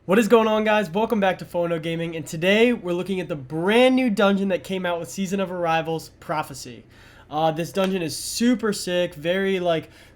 What is going on, guys? Welcome back to Phono Gaming, and today we're looking at the brand new dungeon that came out with Season of Arrival's Prophecy. This dungeon is super sick, very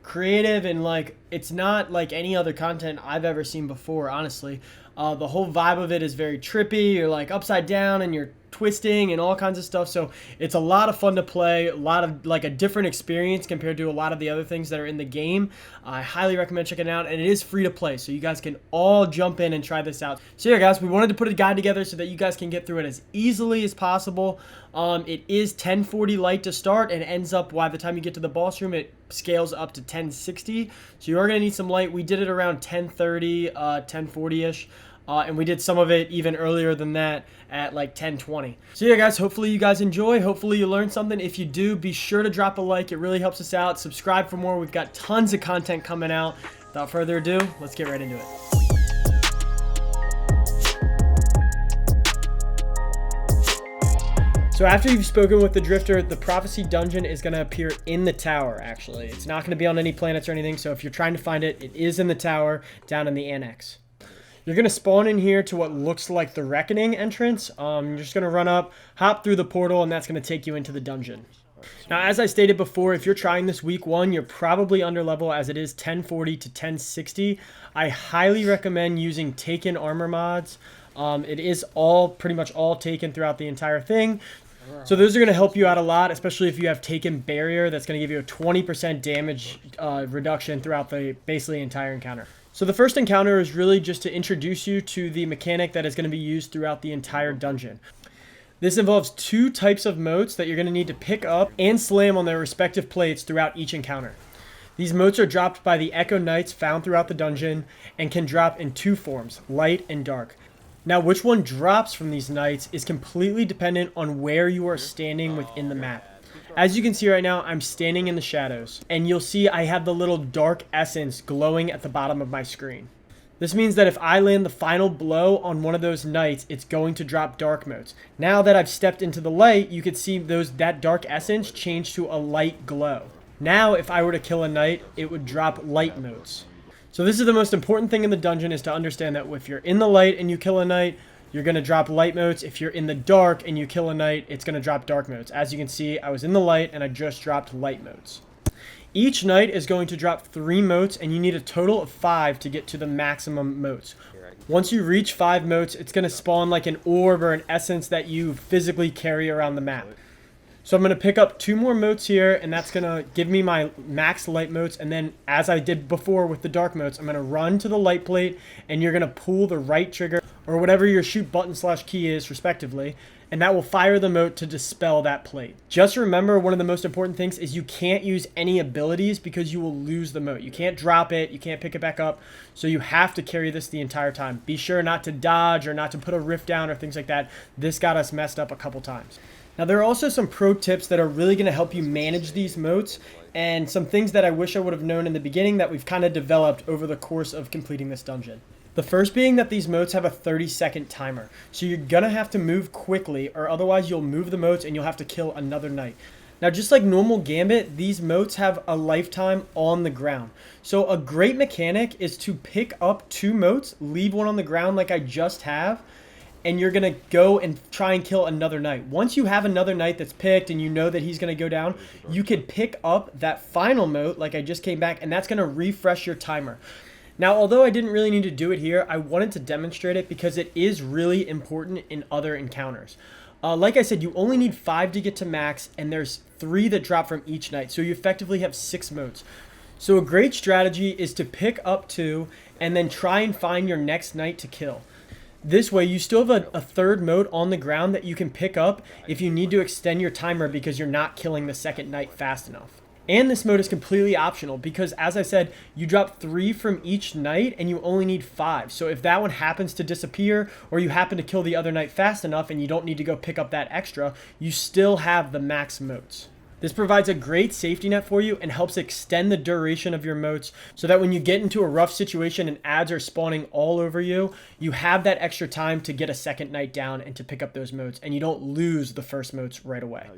creative, and it's not like any other content I've ever seen before, honestly. The whole vibe of it is very trippy. You're like upside down and you're twisting and all kinds of stuff, so it's a lot of fun to play, a lot of a different experience compared to a lot of the other things that are in the game. I highly recommend checking it out, and it is free to play, so you guys can all jump in and try this out. So yeah, guys, we wanted to put a guide together so that you guys can get through it as easily as possible. It is 1040 light to start and ends up, by the time you get to the boss room, it scales up to 1060, so you are going to need some light. We did it around 1030, 1040ish. And we did some of it even earlier than that at like 10:20. So yeah, guys, hopefully you guys enjoy. Hopefully you learned something. If you do, be sure to drop a like. It really helps us out. Subscribe for more. We've got tons of content coming out. Without further ado, let's get right into it. So after you've spoken with the Drifter, the Prophecy dungeon is going to appear in the tower, actually. It's not going to be on any planets or anything, so if you're trying to find it, it is in the tower down in the annex. You're going to spawn in here to what looks like the Reckoning entrance. You're just going to run up, hop through the portal, and that's going to take you into the dungeon. Now, as I stated before, if you're trying this week 1, you're probably under level, as it is 1040 to 1060. I highly recommend using Taken armor mods. It is pretty much all Taken throughout the entire thing. So those are going to help you out a lot, especially if you have Taken Barrier. That's going to give you a 20% damage reduction throughout the basically entire encounter. So the first encounter is really just to introduce you to the mechanic that is going to be used throughout the entire dungeon. This involves 2 types of motes that you're going to need to pick up and slam on their respective plates throughout each encounter. These motes are dropped by the Echo Knights found throughout the dungeon and can drop in 2 forms, light and dark. Now, which one drops from these knights is completely dependent on where you are standing within the map. As you can see right now, I'm standing in the shadows, and you'll see I have the little dark essence glowing at the bottom of my screen. This means that if I land the final blow on one of those knights, it's going to drop dark motes. Now that I've stepped into the light, you can see that dark essence change to a light glow. Now, if I were to kill a knight, it would drop light motes. So this is the most important thing in the dungeon, is to understand that if you're in the light and you kill a knight, you're going to drop light motes. If you're in the dark and you kill a knight, it's going to drop dark motes. As you can see, I was in the light and I just dropped light motes. Each knight is going to drop 3 motes, and you need a total of 5 to get to the maximum motes. Once you reach 5 motes, it's going to spawn like an orb or an essence that you physically carry around the map. So I'm going to pick up 2 more motes here, and that's going to give me my max light motes. And then, as I did before with the dark motes, I'm going to run to the light plate, and you're going to pull the right trigger, or whatever your shoot button / key is, respectively, and that will fire the mote to dispel that plate. Just remember, one of the most important things is you can't use any abilities because you will lose the mote. You can't drop it, you can't pick it back up, so you have to carry this the entire time. Be sure not to dodge or not to put a rift down or things like that. This got us messed up a couple times. Now, there are also some pro tips that are really going to help you manage these motes, and some things that I wish I would have known in the beginning that we've kind of developed over the course of completing this dungeon. The first being that these motes have a 30-second timer, so you're going to have to move quickly, or otherwise you'll move the motes and you'll have to kill another knight. Now, just like normal Gambit, these motes have a lifetime on the ground. So a great mechanic is to pick up 2 motes, leave one on the ground like I just have, and you're going to go and try and kill another knight. Once you have another knight that's picked and you know that he's going to go down, you could pick up that final mote like I just came back, and that's going to refresh your timer. Now, although I didn't really need to do it here, I wanted to demonstrate it because it is really important in other encounters. Like I said, you only need 5 to get to max, and there's 3 that drop from each knight, so you effectively have 6 motes. So a great strategy is to pick up 2 and then try and find your next knight to kill. This way, you still have a third mote on the ground that you can pick up if you need to extend your timer because you're not killing the second knight fast enough. And this mode is completely optional because, as I said, you drop 3 from each knight and you only need 5. So if that one happens to disappear, or you happen to kill the other knight fast enough and you don't need to go pick up that extra, you still have the max motes. This provides a great safety net for you and helps extend the duration of your motes so that when you get into a rough situation and ads are spawning all over you, you have that extra time to get a second knight down and to pick up those motes, and you don't lose the first motes right away.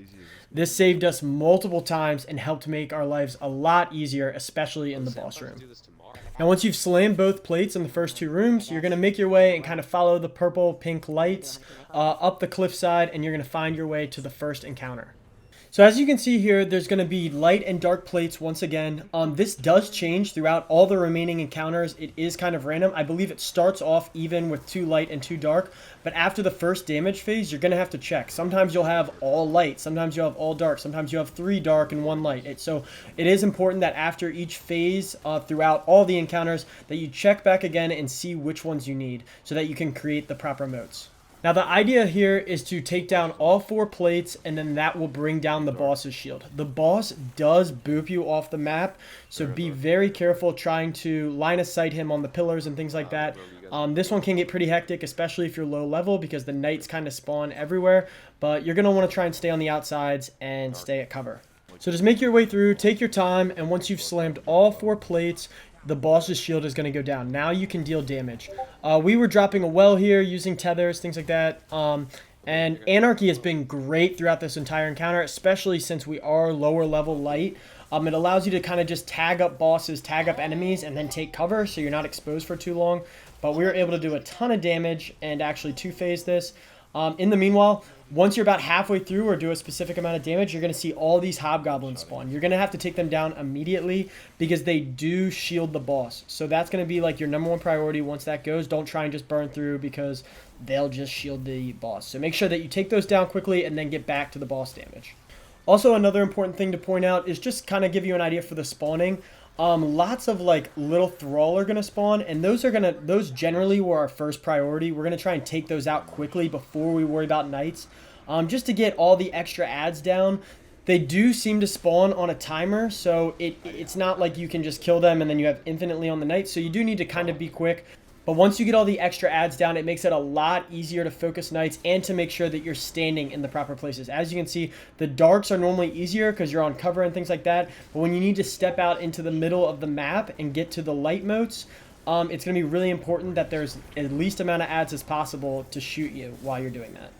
This saved us multiple times and helped make our lives a lot easier, especially in the boss room. Now once you've slammed both plates in the first 2 rooms, you're going to make your way and kind of follow the purple pink lights up the cliffside, and you're going to find your way to the first encounter. So as you can see here, there's going to be light and dark plates once again. This does change throughout all the remaining encounters. It is kind of random. I believe it starts off even with 2 light and 2 dark, but after the first damage phase, you're going to have to check. Sometimes you'll have all light, sometimes you'll have all dark, sometimes you have 3 dark and 1 light. So it is important that after each phase throughout all the encounters that you check back again and see which ones you need so that you can create the proper motes. Now the idea here is to take down all 4 plates, and then that will bring down the boss's shield. The boss does boop you off the map, so be very careful trying to line of sight him on the pillars and things like that. This one can get pretty hectic, especially if you're low level, because the knights kind of spawn everywhere, but you're going to want to try and stay on the outsides and stay at cover. So just make your way through, take your time, and once you've slammed all 4 plates, the boss's shield is going to go down. Now you can deal damage. We were dropping a well here, using tethers, things like that. And Anarchy has been great throughout this entire encounter, especially since we are lower level light. It allows you to kind of just tag up bosses, tag up enemies, and then take cover so you're not exposed for too long. But we were able to do a ton of damage and actually 2-phase this. In the meanwhile, once you're about halfway through or do a specific amount of damage, you're going to see all these hobgoblins spawn. You're going to have to take them down immediately because they do shield the boss. So that's going to be like your #1 priority once that goes. Don't try and just burn through because they'll just shield the boss. So make sure that you take those down quickly and then get back to the boss damage. Also, another important thing to point out is just kind of give you an idea for the spawning. Lots of like little thrall are gonna spawn, and those generally were our first priority. We're gonna try and take those out quickly before we worry about knights, just to get all the extra adds down. They do seem to spawn on a timer, so it's not like you can just kill them and then you have infinitely on the knights. So you do need to kind of be quick. But once you get all the extra adds down, it makes it a lot easier to focus knights and to make sure that you're standing in the proper places. As you can see, the darks are normally easier because you're on cover and things like that. But when you need to step out into the middle of the map and get to the light motes, it's going to be really important that there's at least amount of adds as possible to shoot you while you're doing that.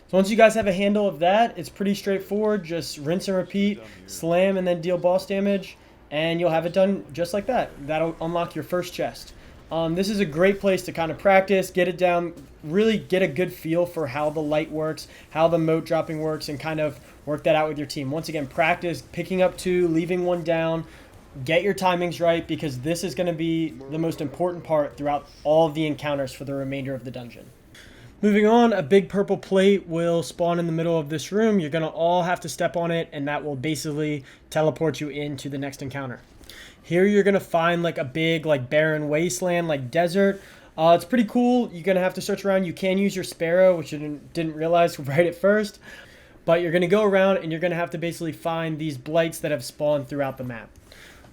So once you guys have a handle of that, it's pretty straightforward. Just rinse and repeat, slam and then deal boss damage, and you'll have it done just like that. That'll unlock your first chest. This is a great place to kind of practice, get it down, really get a good feel for how the light works, how the mote dropping works, and kind of work that out with your team. Once again, practice picking up 2, leaving 1 down, get your timings right, because this is going to be the most important part throughout all of the encounters for the remainder of the dungeon. Moving on, a big purple plate will spawn in the middle of this room. You're going to all have to step on it, and that will basically teleport you into the next encounter. Here you're going to find like a big like barren wasteland, like desert. It's pretty cool. You're going to have to search around. You can use your Sparrow, which you didn't realize right at first. But you're going to go around and you're going to have to basically find these blights that have spawned throughout the map.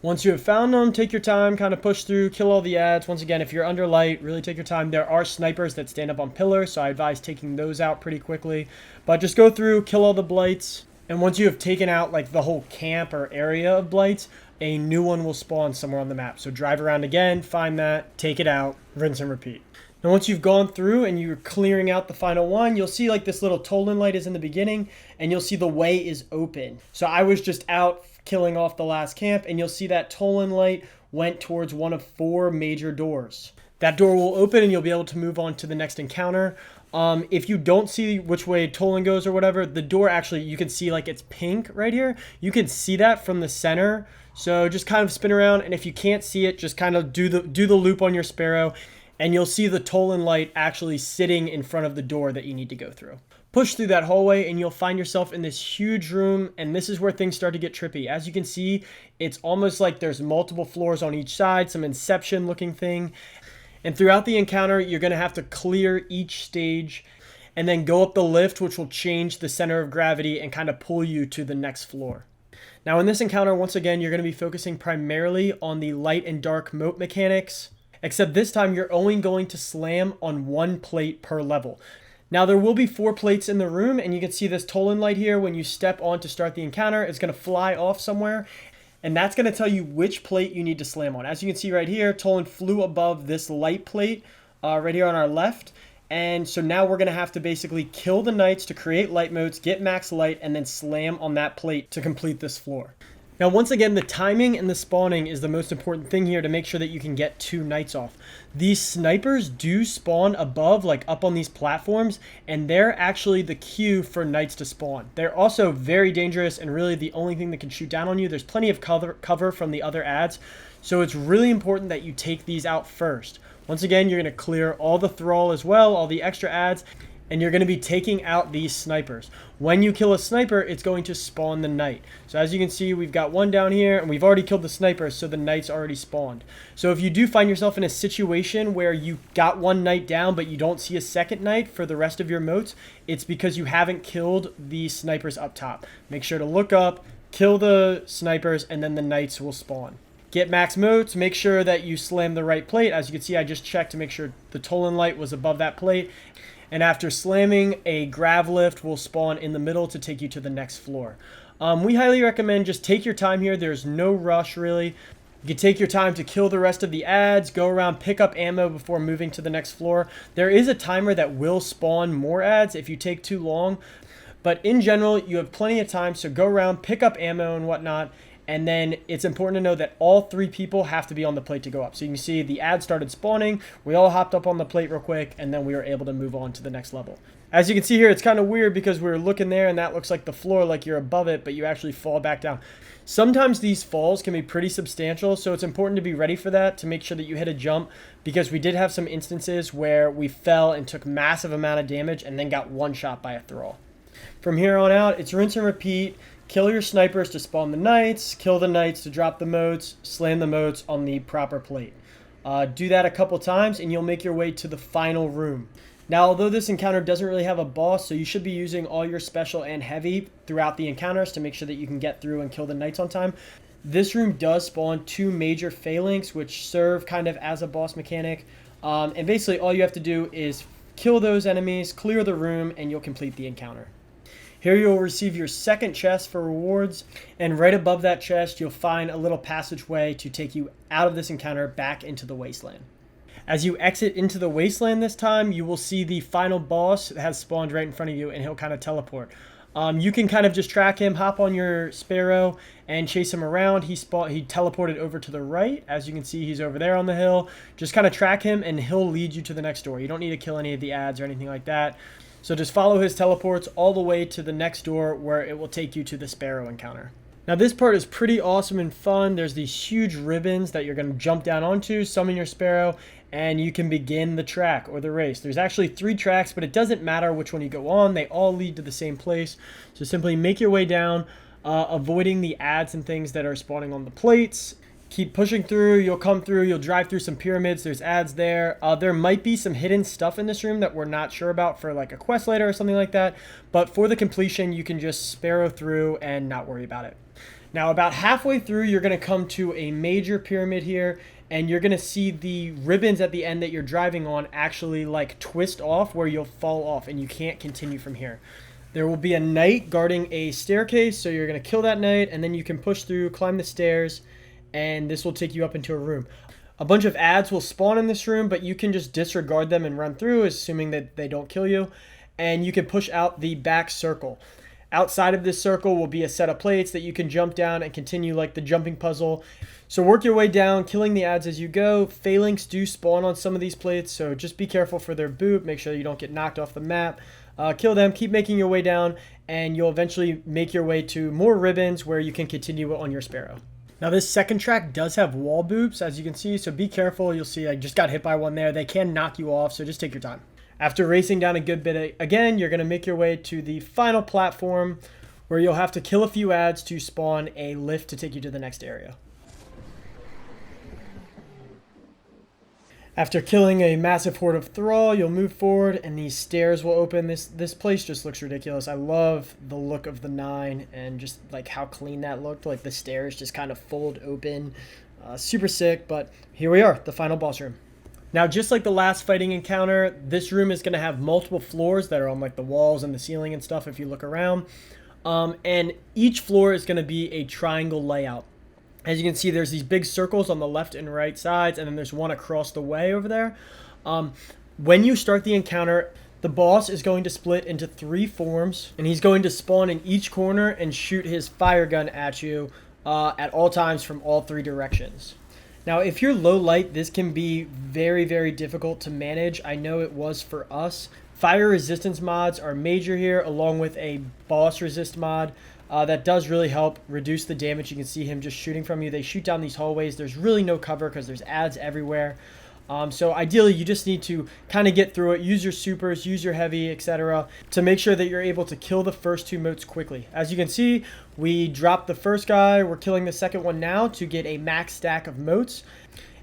Once you have found them, take your time, kind of push through, kill all the ads. Once again, if you're under light, really take your time. There are snipers that stand up on pillars, so I advise taking those out pretty quickly. But just go through, kill all the blights. And once you have taken out like the whole camp or area of blights, a new one will spawn somewhere on the map. So drive around again, find that, take it out, rinse and repeat. Now once you've gone through and you're clearing out the final one, you'll see like this little Tolan light is in the beginning, and you'll see the way is open. So I was just out killing off the last camp, and you'll see that Tolan light went towards one of 4 major doors. That door will open and you'll be able to move on to the next encounter. If you don't see which way Tolan goes or whatever, the door actually, you can see like it's pink right here. You can see that from the center. So just kind of spin around, and if you can't see it, just kind of do the loop on your Sparrow, and you'll see the Tolan light actually sitting in front of the door that you need to go through. Push through that hallway and you'll find yourself in this huge room, and this is where things start to get trippy. As you can see, it's almost like there's multiple floors on each side, some Inception looking thing. And throughout the encounter, you're going to have to clear each stage and then go up the lift, which will change the center of gravity and kind of pull you to the next floor. Now in this encounter, once again, you're going to be focusing primarily on the light and dark mote mechanics, except this time you're only going to slam on 1 plate per level. Now there will be 4 plates in the room, and you can see this Tolan light here. When you step on to start the encounter, it's going to fly off somewhere, and that's going to tell you which plate you need to slam on. As you can see right here, Tolan flew above this light plate right here on our left. And so now we're going to have to basically kill the knights to create light motes, get max light, and then slam on that plate to complete this floor. Now, once again, the timing and the spawning is the most important thing here to make sure that you can get 2 knights off. These snipers do spawn above, like up on these platforms, and they're actually the queue for knights to spawn. They're also very dangerous and really the only thing that can shoot down on you. There's plenty of cover from the other ads, so it's really important that you take these out first. Once again, you're going to clear all the thrall as well, all the extra ads, and you're going to be taking out these snipers. When you kill a sniper, it's going to spawn the knight. So as you can see, we've got one down here, and we've already killed the sniper, so the knight's already spawned. So if you do find yourself in a situation where you got one knight down, but you don't see a second knight for the rest of your motes, it's because you haven't killed the snipers up top. Make sure to look up, kill the snipers, and then the knights will spawn. Get max motes, make sure that you slam the right plate. As you can see, I just checked to make sure the Tolan light was above that plate. And after slamming, a grav lift will spawn in the middle to take you to the next floor. We highly recommend just take your time here. There's no rush really. You can take your time to kill the rest of the ads, go around, pick up ammo before moving to the next floor. There is a timer that will spawn more ads if you take too long. But in general, you have plenty of time, so go around, pick up ammo and whatnot. And then it's important to know that all 3 people have to be on the plate to go up. So you can see the ad started spawning. We all hopped up on the plate real quick, and then we were able to move on to the next level. As you can see here, it's kind of weird because we were looking there, and that looks like the floor, like you're above it, but you actually fall back down. Sometimes these falls can be pretty substantial, so it's important to be ready for that, to make sure that you hit a jump, because we did have some instances where we fell and took massive amount of damage and then got one shot by a thrall. From here on out, it's rinse and repeat. Kill your snipers to spawn the knights, kill the knights to drop the motes, slam the motes on the proper plate. Do that a couple times and you'll make your way to the final room. Now, although this encounter doesn't really have a boss, so you should be using all your special and heavy throughout the encounters to make sure that you can get through and kill the knights on time. This room does spawn 2 major Phalanx, which serve kind of as a boss mechanic. And basically all you have to do is kill those enemies, clear the room, and you'll complete the encounter. Here you'll receive your second chest for rewards, and right above that chest you'll find a little passageway to take you out of this encounter back into the Wasteland. As you exit into the Wasteland this time, you will see the final boss that has spawned right in front of you, and he'll kind of teleport. You can kind of just track him, hop on your Sparrow, and chase him around. He teleported over to the right. As you can see, he's over there on the hill. Just kind of track him, and he'll lead you to the next door. You don't need to kill any of the ads or anything like that. So just follow his teleports all the way to the next door where it will take you to the Sparrow encounter. Now this part is pretty awesome and fun. There's these huge ribbons that you're going to jump down onto, summon your Sparrow, and you can begin the track or the race. There's actually 3 tracks, but it doesn't matter which one you go on. They all lead to the same place. So simply make your way down, avoiding the ads and things that are spawning on the plates. Keep pushing through, you'll come through, you'll drive through some pyramids, there's ads there. There might be some hidden stuff in this room that we're not sure about for like a quest later or something like that, but for the completion you can just Sparrow through and not worry about it. Now about halfway through you're going to come to a major pyramid here, and you're going to see the ribbons at the end that you're driving on actually like twist off where you'll fall off and you can't continue from here. There will be a knight guarding a staircase, so you're going to kill that knight and then you can push through, climb the stairs, and this will take you up into a room. A bunch of ads will spawn in this room, but you can just disregard them and run through, assuming that they don't kill you. And you can push out the back circle. Outside of this circle will be a set of plates that you can jump down and continue like the jumping puzzle. So work your way down, killing the ads as you go. Phalanx do spawn on some of these plates, so just be careful for their boot. Make sure you don't get knocked off the map. Kill them, keep making your way down, and you'll eventually make your way to more ribbons where you can continue on your Sparrow. Now this second track does have wall boops, as you can see, so be careful. You'll see I just got hit by one there. They can knock you off, so just take your time. After racing down a good bit again, you're going to make your way to the final platform where you'll have to kill a few ads to spawn a lift to take you to the next area. After killing a massive horde of thrall, you'll move forward and these stairs will open. This place just looks ridiculous. I love the look of the 9 and just like how clean that looked. Like the stairs just kind of fold open. Super sick, but here we are, the final boss room. Now, just like the last fighting encounter, this room is going to have multiple floors that are on like the walls and the ceiling and stuff if you look around. And each floor is going to be a triangle layout. As you can see, there's these big circles on the left and right sides, and then there's one across the way over there. When you start the encounter, the boss is going to split into 3 forms, and he's going to spawn in each corner and shoot his fire gun at you at all times from all 3 directions. Now, if you're low light, this can be very, very difficult to manage. I know it was for us. Fire resistance mods are major here, along with a boss resist mod. That does really help reduce the damage. You can see him just shooting from you. They shoot down these hallways. There's really no cover because there's ads everywhere. So ideally, you just need to kind of get through it, use your supers, use your heavy, etc. to make sure that you're able to kill the first 2 motes quickly. As you can see, we dropped the first guy. We're killing the second one now to get a max stack of motes.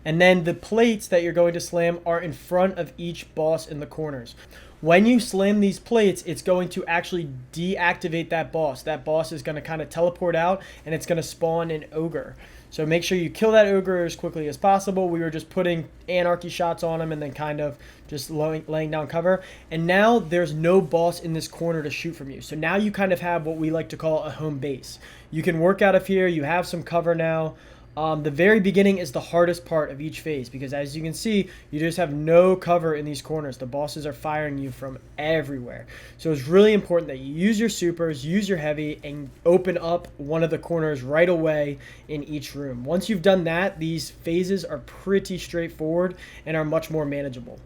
And then the plates that you're going to slam are in front of each boss in the corners. When you slam these plates, it's going to actually deactivate that boss. That boss is going to kind of teleport out, and it's going to spawn an ogre. So make sure you kill that ogre as quickly as possible. We were just putting anarchy shots on him and then kind of just laying down cover. And now there's no boss in this corner to shoot from you. So now you kind of have what we like to call a home base. You can work out of here. You have some cover now. The very beginning is the hardest part of each phase because, as you can see, you just have no cover in these corners. The bosses are firing you from everywhere. So it's really important that you use your supers, use your heavy, and open up one of the corners right away in each room. Once you've done that, these phases are pretty straightforward and are much more manageable.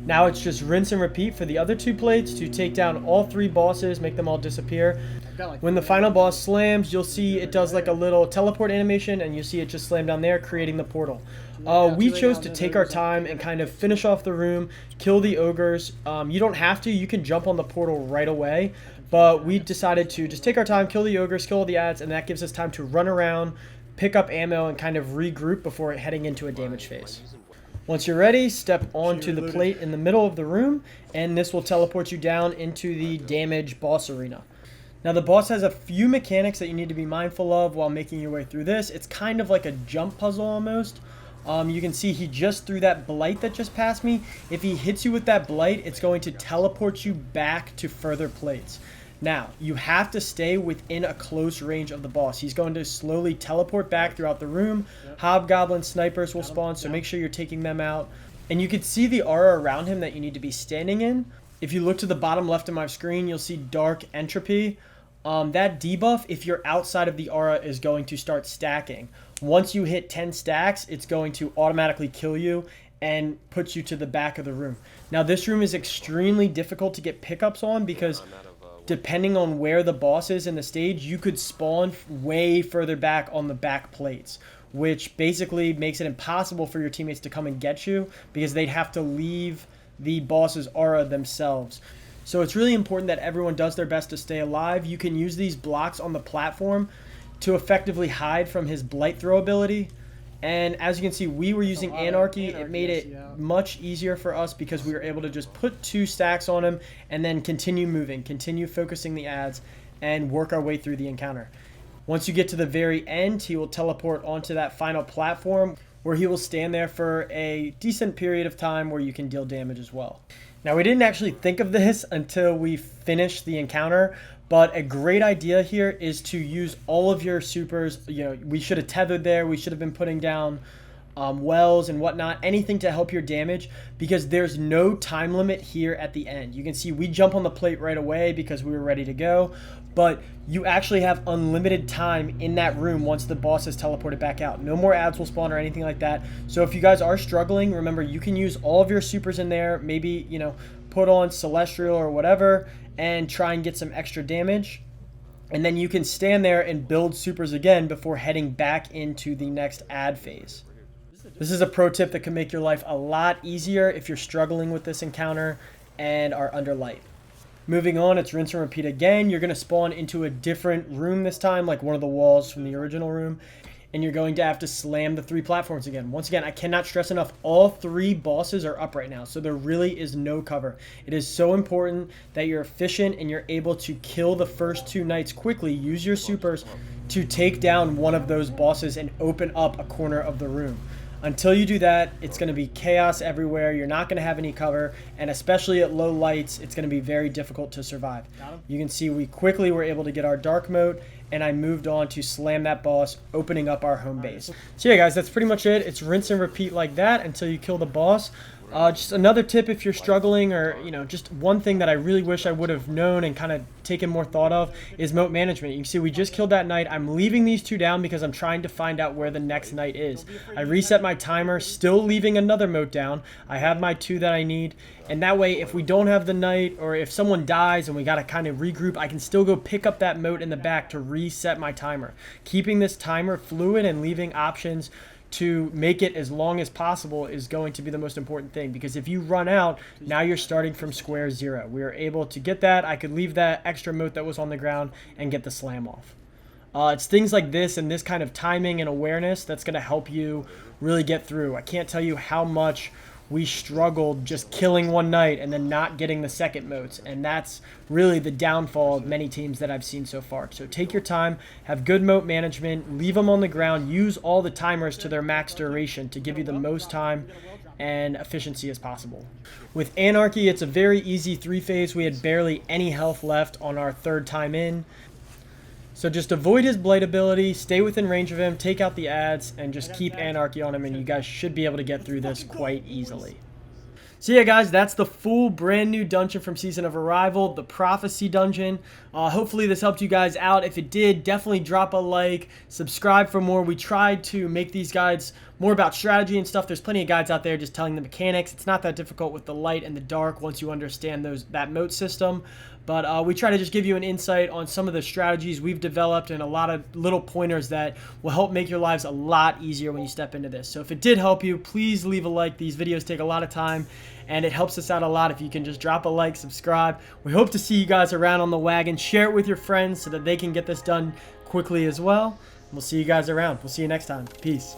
Now it's just rinse and repeat for the other 2 plates to take down all 3 bosses, make them all disappear. When the final boss slams, you'll see it does like a little teleport animation, and you see it just slam down there, creating the portal. We chose to take our time and kind of finish off the room, kill the ogres. You don't have to. You can jump on the portal right away, but we decided to just take our time, kill the ogres, kill all the ads, and that gives us time to run around, pick up ammo, and kind of regroup before heading into a damage phase. Once you're ready, step onto the plate in the middle of the room, and this will teleport you down into the damage boss arena. Now, the boss has a few mechanics that you need to be mindful of while making your way through this. It's kind of like a jump puzzle almost. You can see he just threw that blight that just passed me. If he hits you with that blight, it's going to teleport you back to further plates. Now, you have to stay within a close range of the boss. He's going to slowly teleport back throughout the room. Hobgoblin snipers will spawn, so make sure you're taking them out. And you can see the aura around him that you need to be standing in. If you look to the bottom left of my screen, you'll see dark entropy. That debuff, if you're outside of the aura, is going to start stacking. Once you hit 10 stacks, it's going to automatically kill you and put you to the back of the room. Now, this room is extremely difficult to get pickups on because depending on where the boss is in the stage, you could spawn way further back on the back plates, which basically makes it impossible for your teammates to come and get you because they'd have to leave the boss's aura themselves. So it's really important that everyone does their best to stay alive. You can use these blocks on the platform to effectively hide from his blight throw ability. And as you can see, we were using Anarchy. It made it much easier for us because we were able to just put 2 stacks on him and then continue moving, continue focusing the ads, and work our way through the encounter. Once you get to the very end, he will teleport onto that final platform where he will stand there for a decent period of time where you can deal damage as well. Now, we didn't actually think of this until we finished the encounter, but a great idea here is to use all of your supers. You know, we should have tethered there. We should have been putting down wells and whatnot, anything to help your damage, because there's no time limit here at the end. You can see we jump on the plate right away because we were ready to go, but you actually have unlimited time in that room once the boss is teleported back out. No more ads will spawn or anything like that. So if you guys are struggling, remember, you can use all of your supers in there, maybe, you know, put on Celestial or whatever and try and get some extra damage. And then you can stand there and build supers again before heading back into the next ad phase. This is a pro tip that can make your life a lot easier if you're struggling with this encounter and are under light. Moving on, it's rinse and repeat again. You're going to spawn into a different room this time, like one of the walls from the original room. And you're going to have to slam the 3 platforms again. Once again, I cannot stress enough, all 3 bosses are up right now, so there really is no cover. It is so important that you're efficient and you're able to kill the first 2 knights quickly. Use your supers to take down one of those bosses and open up a corner of the room. Until you do that, it's going to be chaos everywhere. You're not going to have any cover, and especially at low lights, it's going to be very difficult to survive. You can see we quickly were able to get our dark mode, and I moved on to slam that boss, opening up our home base. So yeah, guys, that's pretty much it. It's rinse and repeat like that until you kill the boss. Just another tip if you're struggling, or just one thing that I really wish I would have known and kind of taken more thought of is moat management. You can see we just killed that knight. I'm leaving these 2 down because I'm trying to find out where the next knight is. I reset my timer, still leaving another moat down. I have my 2 that I need, and that way if we don't have the knight, or if someone dies and we got to kind of regroup, I can still go pick up that moat in the back to reset my timer. Keeping this timer fluid and leaving options to make it as long as possible is going to be the most important thing, because if you run out, now you're starting from square 0. We were able to get that. I could leave that extra moat that was on the ground and get the slam off. It's things like this and this kind of timing and awareness that's going to help you really get through. I can't tell you how much we struggled just killing one knight and then not getting the second moats, and that's really the downfall of many teams that I've seen so far. So take your time, have good moat management, leave them on the ground, use all the timers to their max duration to give you the most time and efficiency as possible. With Anarchy, it's a very easy 3-phase. We had barely any health left on our 3rd time in. So just avoid his Blight ability, stay within range of him, take out the ads, and just keep Anarchy on him, and you guys should be able to get through this quite easily. So yeah, guys, that's the full brand new dungeon from Season of Arrival, the Prophecy Dungeon. Hopefully this helped you guys out. If it did, definitely drop a like, subscribe for more. We tried to make these guides more about strategy and stuff. There's plenty of guides out there just telling the mechanics. It's not that difficult with the light and the dark once you understand that moat system. But we try to just give you an insight on some of the strategies we've developed and a lot of little pointers that will help make your lives a lot easier when you step into this. So if it did help you, please leave a like. These videos take a lot of time, and it helps us out a lot if you can just drop a like, subscribe. We hope to see you guys around on the wagon. Share it with your friends so that they can get this done quickly as well. We'll see you guys around. We'll see you next time. Peace.